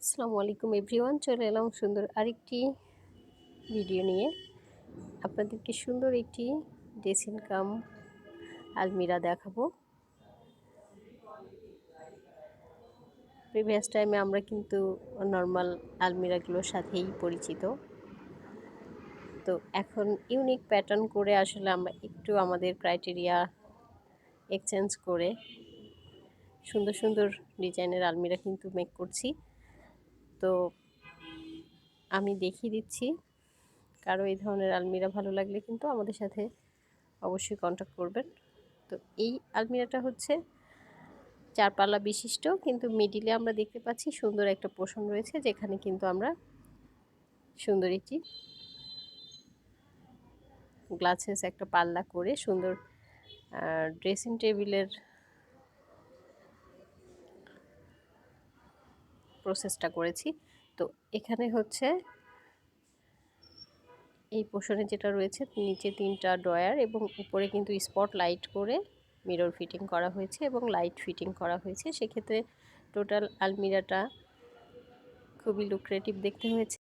আসসালামু আলাইকুম এভরিওয়ান, চলে এলাম সুন্দর আরেকটি ভিডিও নিয়ে। আপনাদেরকে সুন্দর একটি ড্রেসিং কাম আলমিরা দেখাবো। প্রিভিয়াস টাইমে আমরা কিন্তু নর্মাল আলমিরাগুলোর সাথেই পরিচিত, তো এখন ইউনিক প্যাটার্ন করে আসলে আমরা একটু আমাদের ক্রাইটেরিয়া এক্সচেঞ্জ করে সুন্দর সুন্দর ডিজাইনের আলমিরা কিন্তু মেক করছি। তো আমি দেখিয়ে দিচ্ছি, কারো এই ধরনের আলমিরা ভালো লাগলে কিন্তু আমাদের সাথে অবশ্যই কন্ট্যাক্ট করবেন। তো এই আলমিরাটা হচ্ছে 4 পাল্লা বিশিষ্ট, কিন্তু মিডিলে আমরা দেখতে পাচ্ছি সুন্দর একটা পোর্শন রয়েছে, যেখানে কিন্তু আমরা সুন্দর একটি গ্লাসেস একটা পাল্লা করে সুন্দর ড্রেসিং টেবিলের প্রসেসটা করেছি। তো এখানে হচ্ছে এই পোর্শনে যেটা রয়েছে, নিচে 3টা ড্রয়ার এবং উপরে কিন্তু স্পট লাইট করে মিরর ফিটিং করা হয়েছে এবং লাইট ফিটিং করা হয়েছে। সেক্ষেত্রে টোটাল আলমিরাটা খুবই লুক্রেটিভ দেখতে হয়েছে